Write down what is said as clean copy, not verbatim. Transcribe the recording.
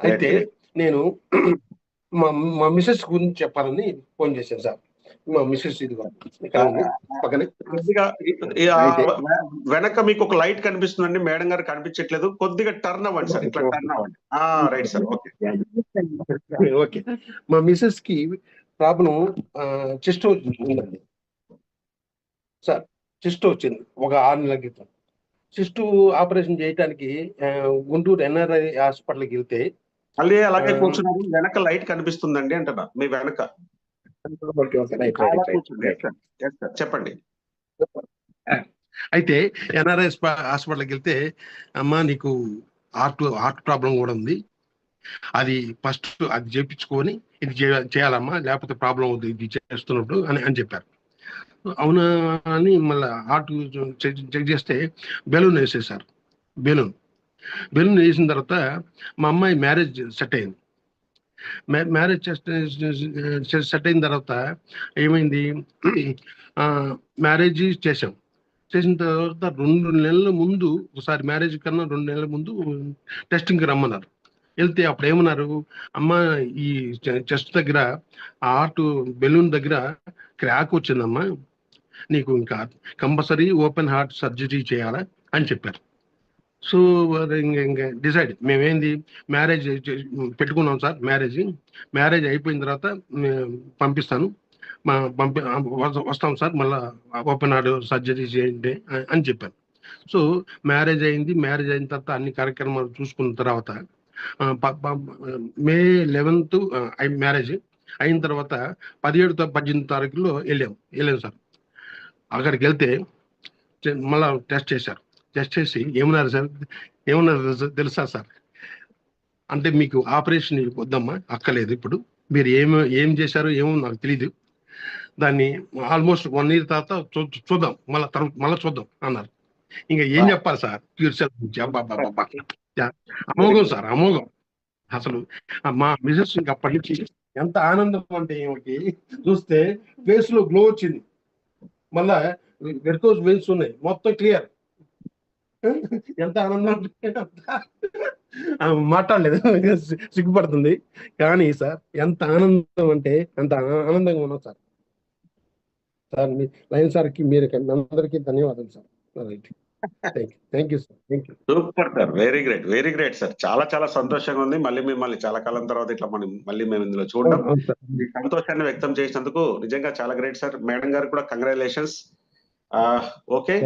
అయితే నేను మా మా మిసెస్ గురించి చెప్పాలని ఫోన్ చేశాను సార్. మా మిసెస్ ఇదిగో ఇక్కడ ఉంది పక్కనే. కొద్దిగా వెనక మీకు ఒక లైట్ కనిపిస్తుందండి, మేడం గారు కనిపించట్లేదు, కొద్దిగా టర్న్ అవ్వండి సార్, ఇట్లా టర్న్ అవ్వండి. Right sir, okay okay. మా మిసెస్ కి ప్రాబ్లం చెస్ట్ ఉందండి సార్. చెస్ట్ వచ్చింది ఒక 6 నెలల క్రితం. చెస్ట్ ఆపరేషన్ చేయడానికి గుంటూరు ఎన్ఆర్ఐ హాస్పిటల్కి వెళ్తే మళ్ళీ అలాగే కూర్చున్నారు, వెనక లైట్ కనిపిస్తుందండి అంటున్నా మీ వెనక. చెప్పండి. అయితే ఎన్ఆర్ఐ హాస్పిటల్కి వెళ్తే అమ్మా నీకు హార్ట్ ప్రాబ్లం కూడా ఉంది, అది ఫస్ట్ అది చేయించుకొని ఇది చేయాలమ్మా, లేకపోతే ప్రాబ్లం అవుతుంది ఇది చేస్తున్నప్పుడు అని చెప్పారు. అవునా అని మళ్ళీ హార్ట్ చెక్ చేస్తే బెలూన్ వేసేసారు. బెలూన్ వేసిన తర్వాత మా అమ్మాయి మ్యారేజ్ సెట్ అయింది. మ్యారేజ్ సెట్ అయిన తర్వాత ఏమైంది, మ్యారేజ్ చేసిన తర్వాత 2 నెలల ముందు ఒకసారి, మ్యారేజ్ కన్నా 2 నెలల ముందు టెస్టింగ్కి రమ్మన్నారు. వెళ్తే అప్పుడు ఏమన్నారు, అమ్మ ఈ చెస్ట్ దగ్గర హార్ట్ బెలూన్ దగ్గర క్రాక్ వచ్చిందమ్మా, నీకు ఇంకా కంపల్సరీ ఓపెన్ హార్ట్ సర్జరీ చేయాలా అని చెప్పారు. సో ఇంకా డిసైడ్ మేమేంది మ్యారేజ్ పెట్టుకున్నాం సార్. మ్యారేజ్ అయిపోయిన తర్వాత పంపిస్తాను, వస్తాం సార్, మళ్ళీ ఓపెన్ హార్ట్ సర్జరీ చేయండి అని చెప్పాను. సో మ్యారేజ్ అయిన తర్వాత అన్ని కార్యక్రమాలు చూసుకున్న తర్వాత మే 11th మ్యారేజ్ అయిన తర్వాత 17-18 తారీఖులో వెళ్ళాం సార్. అక్కడికి వెళ్తే మళ్ళా టెస్ట్ చేసి ఏమన్నారు తెలుసా సార్, అంటే మీకు ఆపరేషన్ వద్దమ్మా, అక్కలేదు, ఇప్పుడు మీరు ఏం చేశారో ఏమో నాకు తెలీదు, దాన్ని ఆల్మోస్ట్ 1 year తర్వాత చూద్దాం, మళ్ళీ చూద్దాం అన్నారు. ఇంకా ఏం చెప్పాలి సార్, ప్యూర్ సెల్ గురించి. అమోఘం సార్, అమోఘం అసలు. మా మిసెస్ ఇంకా అప్పటి నుంచి ఎంత ఆనందం అంటే ఏమిటి, చూస్తే ఫేస్ లో గ్లో వచ్చింది, మళ్ళా వెరికోజ్ వెయిన్స్ ఉన్నాయి, మొత్తం క్లియర్. ఎంత ఆనందం మాట్లాడలేదు, సిగ్గుపడుతుంది. కానీ సార్ ఎంత ఆనందం అంటే అంత ఆనందంగా ఉన్నాం సార్. మీ లైన్ సార్కి మీరు అందరికీ ధన్యవాదాలు sir. Thank you sir. Super sir, very great sir. చాలా సంతోషంగా ఉంది. మళ్ళీ చాలా కాలం తర్వాత ఇట్లా మళ్ళీ మేము ఇందులో చూడడం, సంతోషాన్ని వ్యక్తం చేసినందుకు నిజంగా చాలా గ్రేట్ సార్. మేడం గారు కూడా కంగ్రాచులేషన్స్. ఓకే.